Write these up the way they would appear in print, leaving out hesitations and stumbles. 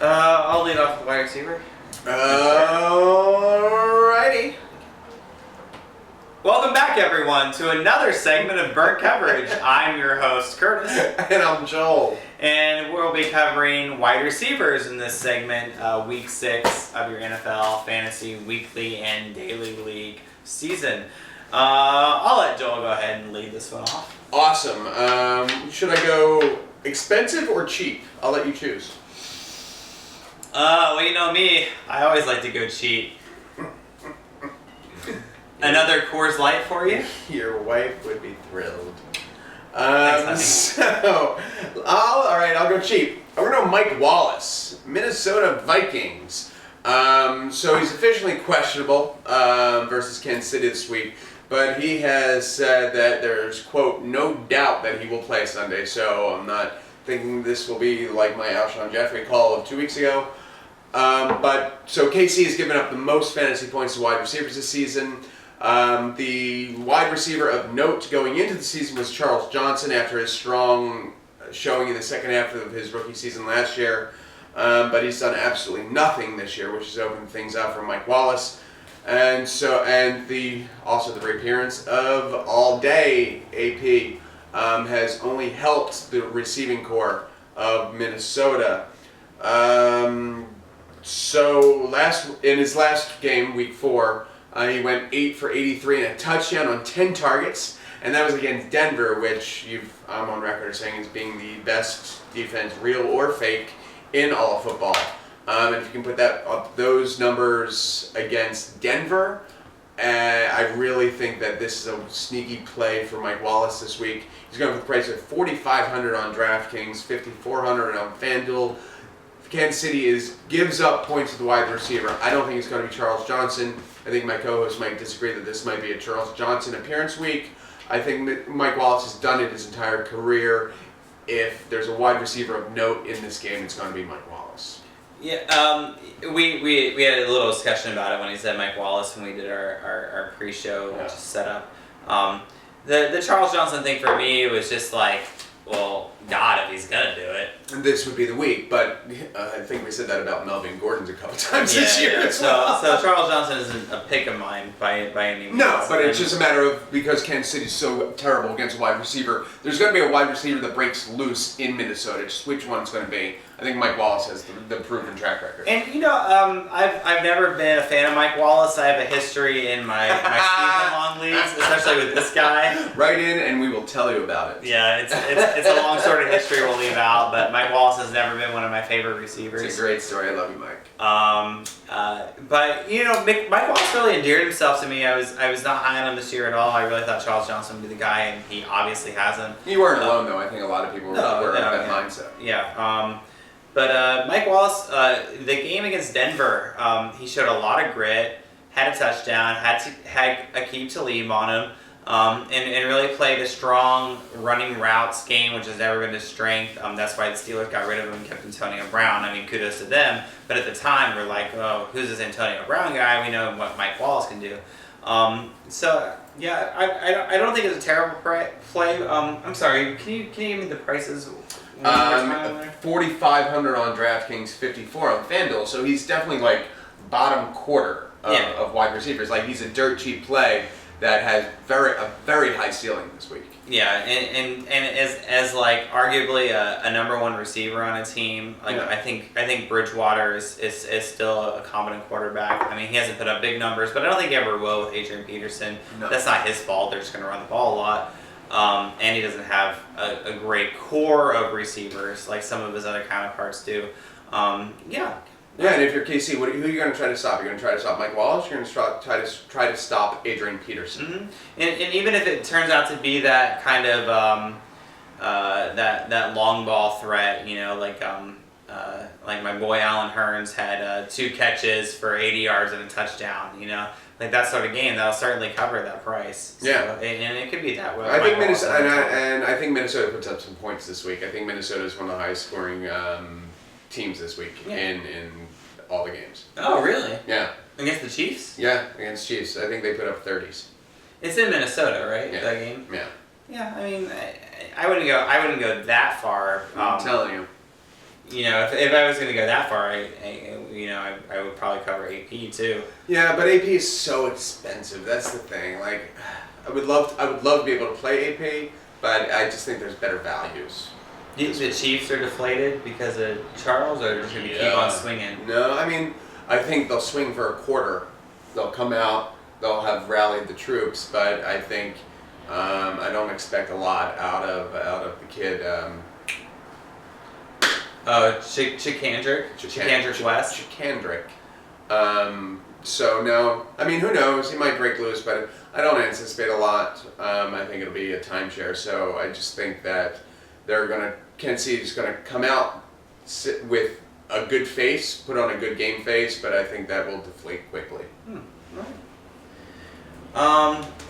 I'll lead off with wide receiver. Alrighty. Welcome back, everyone, to another segment of Burnt Coverage. I'm your host, Curtis. And I'm Joel. And we'll be covering wide receivers in this segment, week 6 of your NFL Fantasy Weekly and Daily League season. I'll let Joel go ahead and lead this one off. Awesome. Should I go expensive or cheap? I'll let you choose. Well, you know me, I always like to go cheap. Another Coors Light for you? Your wife would be thrilled. Thanks, All right, I'll go cheap. I'm going to go Mike Wallace, Minnesota Vikings. So he's officially questionable versus Kansas City this week, but he has said that there's, quote, no doubt that he will play Sunday, so I'm not thinking this will be like my Alshon Jeffrey call of 2 weeks ago. So KC has given up the most fantasy points to wide receivers this season. The wide receiver of note going into the season was Charles Johnson after his strong showing in the second half of his rookie season last year. But he's done absolutely nothing this year, which has opened things up for Mike Wallace. And the reappearance of All Day AP has only helped the receiving core of Minnesota. So in his last game, week 4, he went 8 for 83 and a touchdown on 10 targets, and that was against Denver, which I'm on record as saying is being the best defense, real or fake, in all of football. And if you can put those numbers against Denver, I really think that this is a sneaky play for Mike Wallace this week. He's going for the price of $4,500 on DraftKings, $5,400 on FanDuel. Kansas City gives up points to the wide receiver. I don't think it's going to be Charles Johnson. I think my co-host might disagree that this might be a Charles Johnson appearance week. I think that Mike Wallace has done it his entire career. If there's a wide receiver of note in this game, it's going to be Mike Wallace. Yeah, we had a little discussion about it when he said Mike Wallace when we did our pre-show setup. The Charles Johnson thing for me was just like, well, God, if he's gonna do it. And this would be the week, but I think we said that about Melvin Gordon's a couple times this year as so, well. So Charles Johnson isn't a pick of mine by any means. No, but it's just a matter of, because Kansas City's so terrible against a wide receiver, there's going to be a wide receiver that breaks loose in Minnesota. Just which one it's going to be. I think Mike Wallace has the proven track record. And I've never been a fan of Mike Wallace. I have a history in my season-long leagues, especially with this guy. Write in and we will tell you about it. Yeah, it's a long sordid history we'll leave out, but Mike Wallace has never been one of my favorite receivers. It's a great story. I love you, Mike. But Mike Wallace really endeared himself to me. I was not high on him this year at all. I really thought Charles Johnson would be the guy, and he obviously hasn't. You weren't alone, though. I think a lot of people were in that mindset. Yeah. But Mike Wallace, the game against Denver, he showed a lot of grit, had a touchdown, had Aqib Talib on him, and really played a strong running routes game, which has never been his strength. That's why the Steelers got rid of him and kept Antonio Brown. I mean, kudos to them. But at the time, we're like, oh, who's this Antonio Brown guy? We know what Mike Wallace can do. I don't think it's a terrible play. I'm sorry, can you give me the prices? $4,500 on DraftKings, $5,400 on FanDuel. So he's definitely like bottom quarter of wide receivers. Like he's a dirt cheap play that has a very high ceiling this week. Yeah, and as like arguably a number one receiver on a team, like I think Bridgewater is still a competent quarterback. I mean, he hasn't put up big numbers, but I don't think he ever will with Adrian Peterson. No. That's not his fault. They're just going to run the ball a lot. And he doesn't have a great core of receivers like some of his other counterparts do. Yeah, and if you're KC, who are you going to try to stop? You're going to try to stop Mike Wallace? You're going to try to stop Adrian Peterson? Mm-hmm. And even if it turns out to be that kind of that long ball threat, like my boy Allen Hurns had 2 catches for 80 yards and a touchdown, like that sort of game, that'll certainly cover that price. So, yeah, and it could be that way. I think Minnesota, and I think Minnesota puts up some points this week. I think Minnesota is one of the highest scoring teams this week in all the games. Oh, really? Yeah. Against the Chiefs? Yeah, against Chiefs. I think they put up 30s. It's in Minnesota, right? Yeah. That game. Yeah. Yeah, I mean, I wouldn't go that far. I'm telling you. if I was going to go that far, I would probably cover AP too. Yeah, but AP is so expensive. That's the thing. Like, I would love to be able to play AP, but I just think there's better values. Do you think the Chiefs are deflated because of Charles, or they're just going to keep on swinging? No, I mean, I think they'll swing for a quarter. They'll come out. They'll have rallied the troops, but I think I don't expect a lot out of the kid. Chickandrick West. Chickandrick. So no, I mean, who knows? He might break loose, but I don't anticipate a lot. I think it'll be a timeshare. So I just think that Kansas City is gonna come out with a good face, put on a good game face, but I think that will deflate quickly.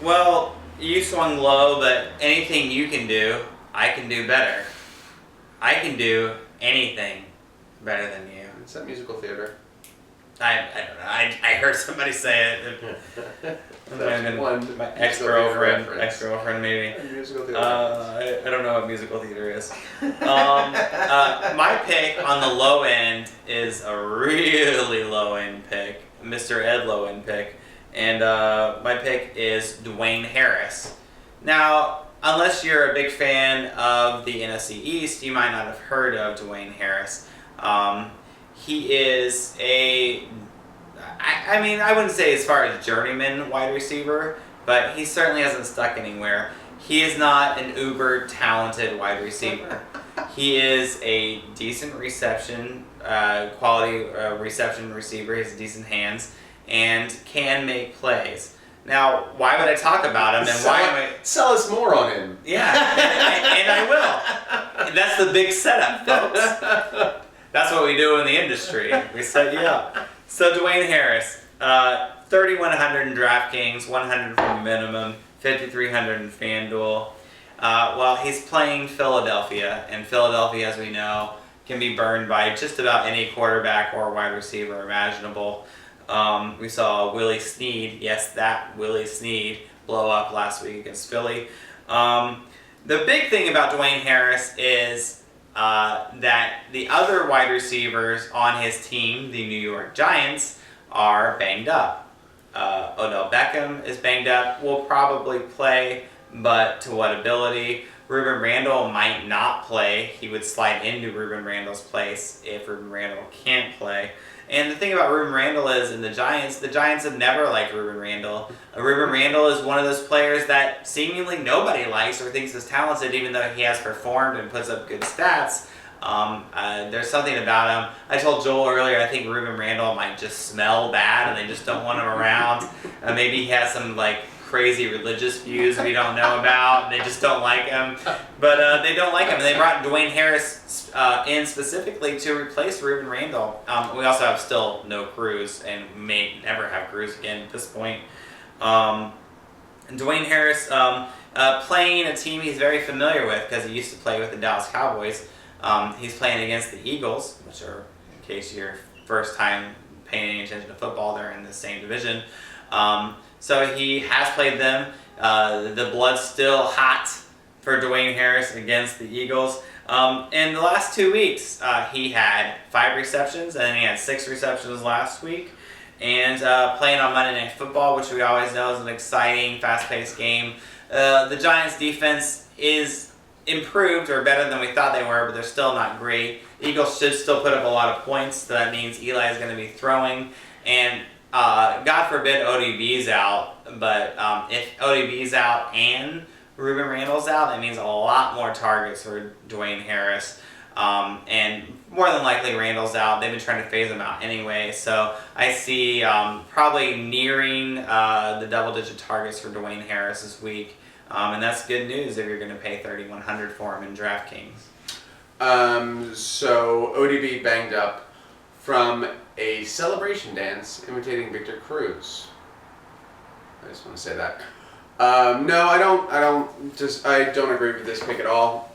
Well, you swung low, but anything you can do, I can do better. I can do anything better than you. It's that musical theater. I don't know. I heard somebody say it. One my ex-girlfriend maybe. Musical theater. I don't know what musical theater is. My pick on the low end is a really low end pick, Mr. Ed low end pick, and my pick is Dwayne Harris. Now, unless you're a big fan of the NFC East, you might not have heard of Dwayne Harris. He is I wouldn't say as far as journeyman wide receiver, but he certainly hasn't stuck anywhere. He is not an uber talented wide receiver. He is a decent quality reception receiver. He has decent hands and can make plays. Now, why would I talk about him? And sell us more on him? Yeah, and I will. And that's the big setup, folks. That's what we do in the industry. We set you up. So Dwayne Harris, 3,100 in DraftKings, 100 from minimum, 5,300 in FanDuel. Well, he's playing Philadelphia, and Philadelphia, as we know, can be burned by just about any quarterback or wide receiver imaginable. We saw Willie Snead, yes, that Willie Snead, blow up last week against Philly. The big thing about Dwayne Harris is that the other wide receivers on his team, the New York Giants, are banged up. Odell Beckham is banged up, will probably play, but to what ability? Ruben Randle might not play. He would slide into Ruben Randle's place if Ruben Randle can't play. And the thing about Ruben Randle is, in the Giants have never liked Ruben Randle. Ruben Randle is one of those players that seemingly nobody likes or thinks is talented, even though he has performed and puts up good stats. There's something about him. I told Joel earlier, I think Ruben Randle might just smell bad and they just don't want him around. Maybe he has some crazy religious views we don't know about, and they just don't like him. But they don't like him, and they brought Dwayne Harris in specifically to replace Ruben Randle. We also have still no Cruz, and may never have Cruz again at this point. Dwayne Harris playing a team he's very familiar with because he used to play with the Dallas Cowboys. He's playing against the Eagles, which are, in case your first time paying any attention to football, they're in the same division. So he has played them. The blood's still hot for Dwayne Harris against the Eagles. In the last 2 weeks, he had 5 receptions, and then he had 6 receptions last week. And playing on Monday Night Football, which we always know is an exciting, fast-paced game. The Giants' defense is improved or better than we thought they were, but they're still not great. The Eagles should still put up a lot of points, so that means Eli is going to be throwing. And God forbid ODB's out, but if ODB's out and Ruben Randle's out, that means a lot more targets for Dwayne Harris. And more than likely Randle's out. They've been trying to phase him out anyway, so I see probably nearing the double-digit targets for Dwayne Harris this week. And that's good news if you're going to pay $3,100 for him in DraftKings. So ODB banged up from a celebration dance imitating Victor Cruz. I just want to say that. No, I don't agree with this pick at all.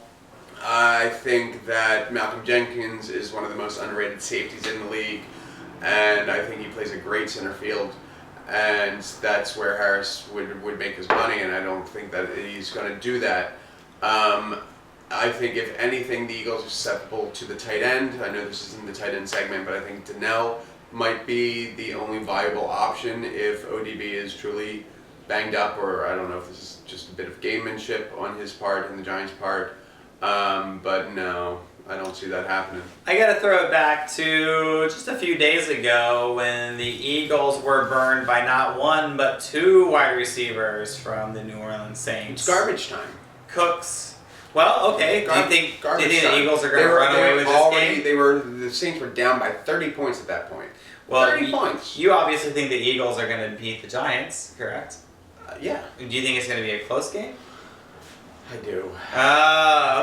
I think that Malcolm Jenkins is one of the most underrated safeties in the league, and I think he plays a great center field, and that's where Harris would make his money, and I don't think that he's going to do that. I think if anything, the Eagles are susceptible to the tight end. I know this isn't the tight end segment, but I think Donnell might be the only viable option if ODB is truly banged up, or I don't know if this is just a bit of gamemanship on his part and the Giants' part. But no, I don't see that happening. I got to throw it back to just a few days ago when the Eagles were burned by not one but two wide receivers from the New Orleans Saints. It's garbage time. Cooks. Well, okay. Do you think the Eagles are going to run away with already, this game? The Saints were down by 30 points at that point. Well, 30 points. You obviously think the Eagles are going to beat the Giants, correct? Yeah. Do you think it's going to be a close game? I do.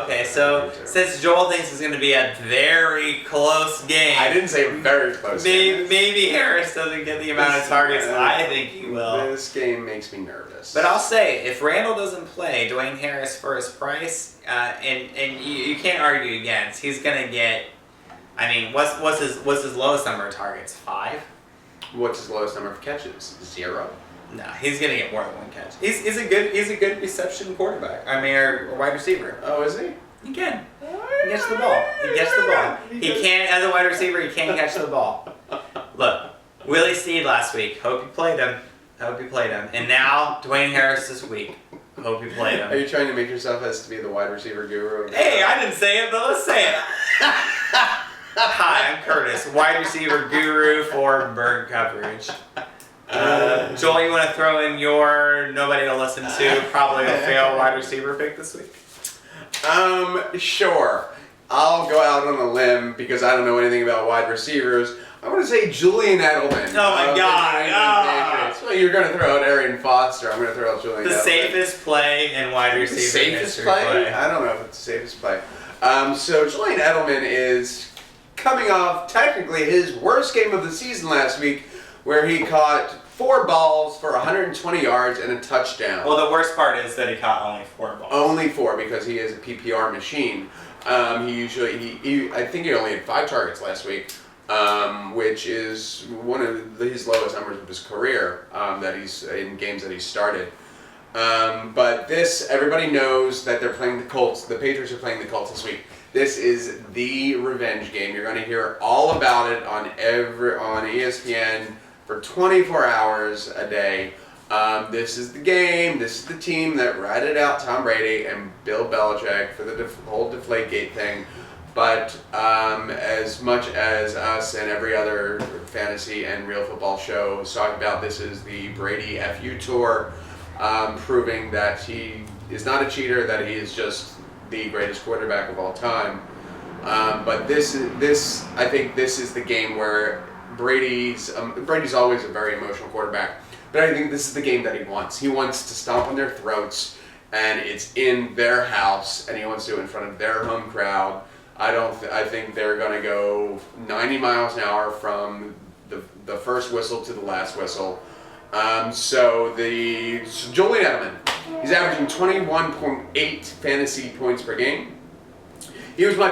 Okay. So since Joel thinks it's going to be a very close game, I didn't say very close. Maybe Harris doesn't get the amount of targets I think he will. This game makes me nervous. But I'll say, if Randall doesn't play, Dwayne Harris for his price, and you can't argue against, he's going to get. I mean, what's his lowest number of targets? 5. What's his lowest number of catches? 0. No, he's gonna get more than one catch. He's a good reception quarterback. I mean, or wide receiver. Oh, is he? He can. He gets the ball. He can't, as a wide receiver, he can't catch the ball. Look, Willie Snead last week. Hope you played him. And now Dwayne Harris this week. Hope you played him. Are you trying to make yourself as to be the wide receiver guru? Hey, I didn't say it, but let's say it. Hi, I'm Curtis, wide receiver guru for bird coverage. Joel, you want to throw in your nobody to listen to, probably a fail wide receiver pick this week? Sure. I'll go out on a limb because I don't know anything about wide receivers. I want to say Julian Edelman. Oh my God! Well, you're going to throw out Arian Foster. I'm going to throw out Julian Edelman. The safest play in wide receiver safest history play? I don't know if it's the safest play. So Julian Edelman is coming off technically his worst game of the season last week, where he caught 4 balls for 120 yards and a touchdown. Well, the worst part is that he caught only 4 balls. Only 4 because he is a PPR machine. I think he only had 5 targets last week, which is one of his lowest numbers of his career that he's in games that he started. But everybody knows that they're playing the Colts. The Patriots are playing the Colts this week. This is the revenge game. You're going to hear all about it on ESPN for 24 hours a day. This is the game. This is the team that ratted out Tom Brady and Bill Belichick for the whole Deflategate thing. But as much as us and every other fantasy and real football show is talking about, this is the Brady FU tour, proving that he is not a cheater, that he is just the greatest quarterback of all time. But I think this is the game where Brady's always a very emotional quarterback, but I think this is the game that he wants. He wants to stomp on their throats, and it's in their house, and he wants to do it in front of their home crowd. I think they're going to go 90 miles an hour from the first whistle to the last whistle. So Julian Edelman, he's averaging 21.8 fantasy points per game. He was my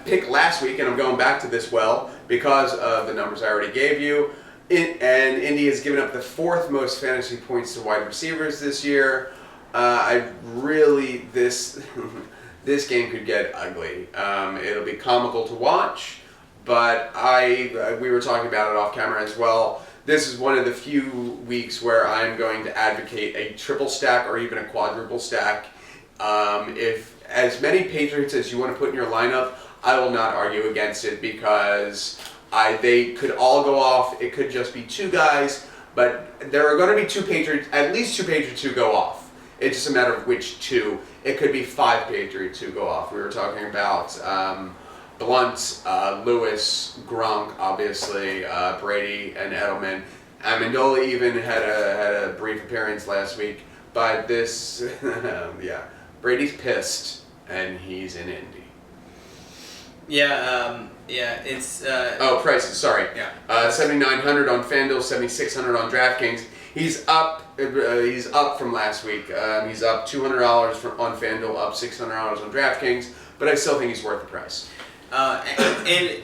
pick last week, and I'm going back to this well because of the numbers I already gave you. And Indy has given up the 4th most fantasy points to wide receivers this year. This game could get ugly. It'll be comical to watch, but we were talking about it off camera as well. This is one of the few weeks where I'm going to advocate a triple stack or even a quadruple stack. If as many Patriots as you want to put in your lineup, I will not argue against it because they could all go off. It could just be 2 guys, but there are going to be 2 Patriots, at least 2 Patriots who go off. It's just a matter of which 2. It could be 5 Patriots who go off. We were talking about Blunt, Lewis, Gronk, obviously, Brady, and Edelman. Amendola even had a brief appearance last week, but this, yeah, Brady's pissed, and he's in Indy. Yeah, it's... prices, sorry. Yeah. 7,900 on FanDuel, 7,600 on DraftKings. He's up from last week. He's up $200 on FanDuel, up $600 on DraftKings, but I still think he's worth the price. And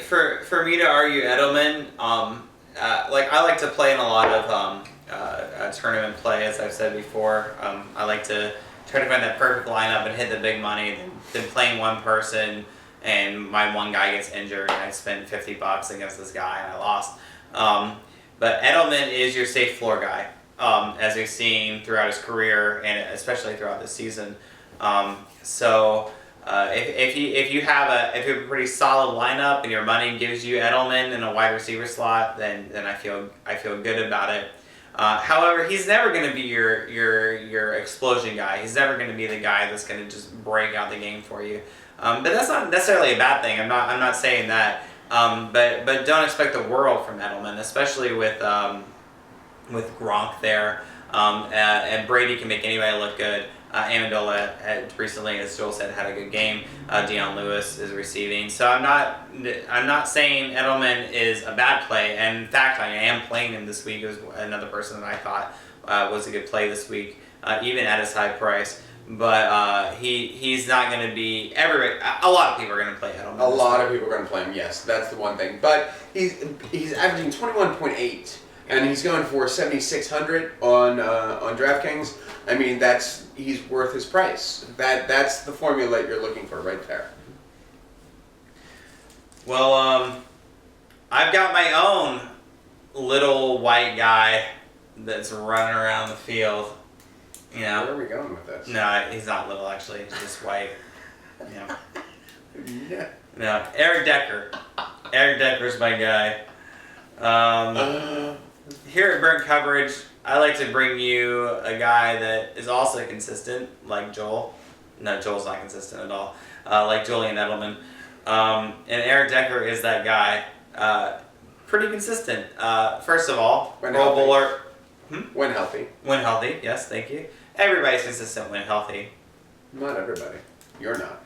for me to argue Edelman, I like to play in a lot of tournament play, as I've said before. I like to try to find that perfect lineup and hit the big money than playing one person and my one guy gets injured and I spent $50 against this guy and I lost. But Edelman is your safe floor guy, as we've seen throughout his career and especially throughout this season. If you have a pretty solid lineup and your money gives you Edelman in a wide receiver slot, then I feel good about it. However, he's never going to be your explosion guy. He's never going to be the guy that's going to just break out the game for you. But that's not necessarily a bad thing. I'm not saying that. But don't expect the world from Edelman, especially with Gronk there. And Brady can make anybody look good. Amendola had recently, as Joel said, had a good game. Deion Lewis is receiving. So I'm not saying Edelman is a bad play. And in fact, I am playing him this week. It was another person that I thought was a good play this week, even at his high price. But he's not going to be everybody. A lot of people are going to play Edelman. A lot of people are going to play him. Yes, that's the one thing. But he's averaging 21.8, and he's going for 7,600 on DraftKings. I mean, he's worth his price. That's the formula that you're looking for right there. Well, I've got my own little white guy that's running around the field. You know. Where are we going with this? No, he's not little actually. He's just white. Yeah. Yeah. No, Eric Decker. Eric Decker's my guy. Here at Burnt Coverage, I like to bring you a guy that is also consistent, like Joel. No, Joel's not consistent at all. Like Julian Edelman. And Eric Decker is that guy. Pretty consistent. First of all, Pro Bowler. When healthy. When healthy, yes, thank you. Everybody's consistent when healthy. Not everybody. You're not.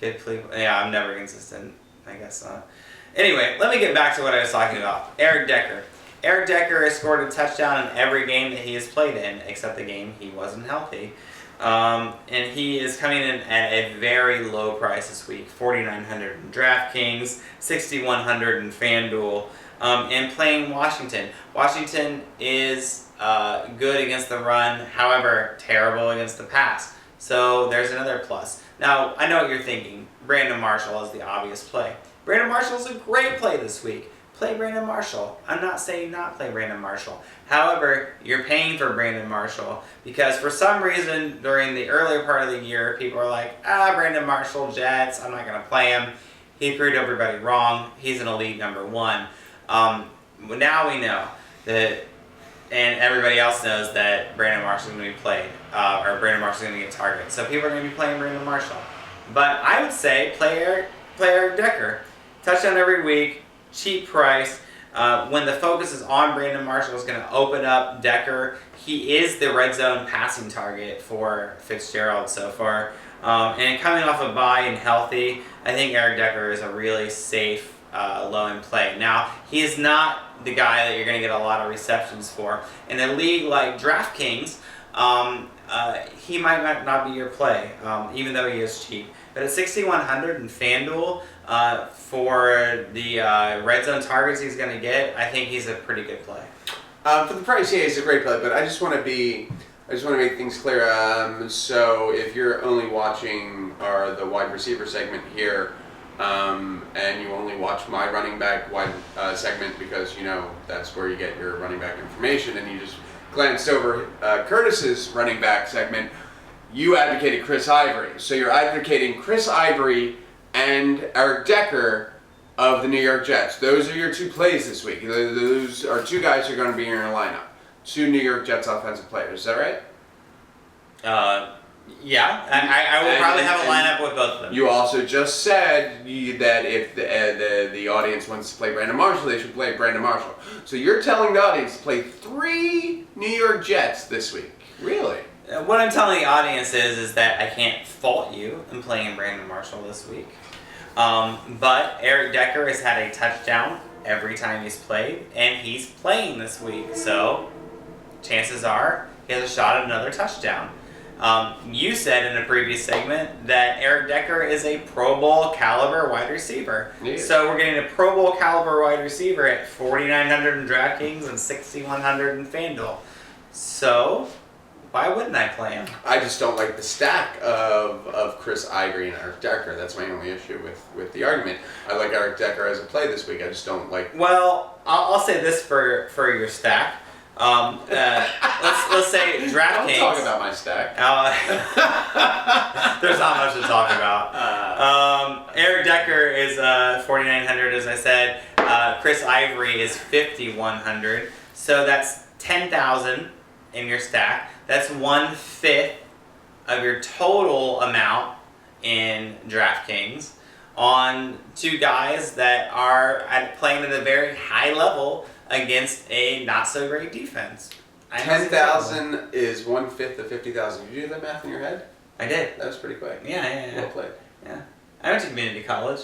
Good plea. Yeah, I'm never consistent. I guess not. Anyway, let me get back to what I was talking about. Eric Decker. Eric Decker has scored a touchdown in every game that he has played in, except the game he wasn't healthy. And he is coming in at a very low price this week. $4,900 in DraftKings, $6,100 in FanDuel, and playing Washington. Washington is good against the run, however, terrible against the pass. So there's another plus. Now, I know what you're thinking. Brandon Marshall is the obvious play. Brandon Marshall is a great play this week. Play Brandon Marshall. I'm not saying not play Brandon Marshall. However, you're paying for Brandon Marshall because for some reason during the earlier part of the year, people are like, Brandon Marshall, Jets, I'm not going to play him. He proved everybody wrong. He's an elite number one. Now we know that, and everybody else knows that Brandon Marshall is going to be played, or Brandon Marshall is going to get targeted. So people are going to be playing Brandon Marshall. But I would say play Eric Decker. Touchdown every week, cheap price. When the focus is on Brandon Marshall, is going to open up Decker. He is the red zone passing target for Fitzgerald so far. And coming off a bye and healthy, I think Eric Decker is a really safe low-end play. Now, he is not the guy that you're going to get a lot of receptions for. In a league like DraftKings, he might not be your play, even though he is cheap. But at $6,100 in FanDuel, for the red zone targets he's going to get, I think he's a pretty good play. For the price, yeah, he's a great play. But I just want to make things clear. So if you're only watching the wide receiver segment here, and you only watch my running back wide segment because that's where you get your running back information, and you just glanced over Curtis's running back segment, you advocated Chris Ivory. So you're advocating Chris Ivory and Eric Decker of the New York Jets. Those are your two plays this week. Those are two guys who are going to be in your lineup. Two New York Jets offensive players. Is that right? Yeah. I will probably have a lineup with both of them. You also just said that if the audience wants to play Brandon Marshall, they should play Brandon Marshall. So you're telling the audience to play 3 New York Jets this week. Really? What I'm telling the audience is that I can't fault you in playing Brandon Marshall this week. But Eric Decker has had a touchdown every time he's played, and he's playing this week. So chances are he has a shot at another touchdown. You said in a previous segment that Eric Decker is a Pro Bowl caliber wide receiver. Yeah. So we're getting a Pro Bowl caliber wide receiver at $4,900 in DraftKings and $6,100 in FanDuel. So Why wouldn't I play him? I just don't like the stack of Chris Ivory and Eric Decker. That's my only issue with the argument. I like Eric Decker as a play this week. I just don't like. Well, I'll say this for your stack. Let's say DraftKings. Don't talk about my stack. There's not much to talk about. Eric Decker is 4,900, as I said. Chris Ivory is 5,100. So that's 10,000 in your stack. That's 1/5 of your total amount in DraftKings on two guys that are playing at a very high level against a not so great defense. 10,000 is 1/5 of 50,000. Did you do that math in your head? I did. That was pretty quick. Yeah. Well played. Yeah. I went to community college.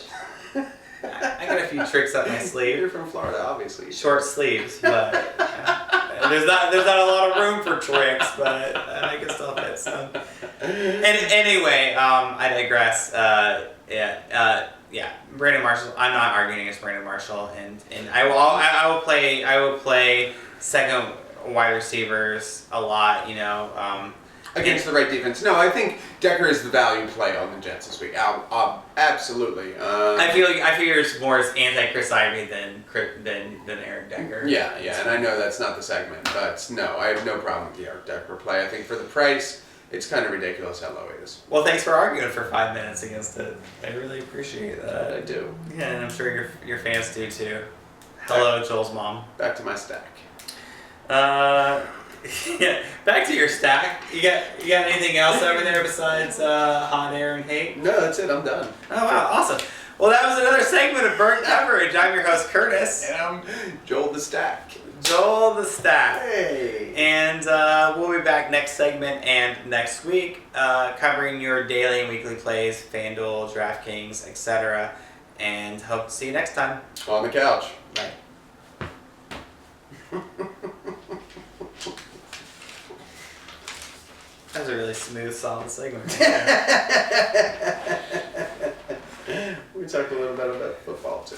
I got a few tricks up my sleeve. You're from Florida, obviously. Short sleeves, but there's not a lot of room for tricks, but I can still fit some. Anyway, I digress. Brandon Marshall. I'm not arguing against Brandon Marshall, and I will play second wide receivers a lot. Against the right defense. No, I think Decker is the value play on the Jets this week. Absolutely. I feel it's more as anti-Chris Ivy than Eric Decker. Yeah, and I know that's not the segment, but no, I have no problem with the Eric Decker play. I think for the price, it's kind of ridiculous how low it is. Well, thanks for arguing for 5 minutes against it. I really appreciate that. I do. Yeah, and I'm sure your fans do too. Hello, Joel's mom. Back to my stack. Yeah, back to your stack. You got anything else over there besides hot air and hate? No, that's it. I'm done. Oh wow, awesome. Well, that was another segment of Burnt Beverage. I'm your host Curtis. And I'm Joel the Stack. Joel the Stack. Hey. And we'll be back next segment and next week, covering your daily and weekly plays, FanDuel, DraftKings, etc. And hope to see you next time. On the couch. Bye. That was a really smooth, solid segment. We talked a little bit about football too.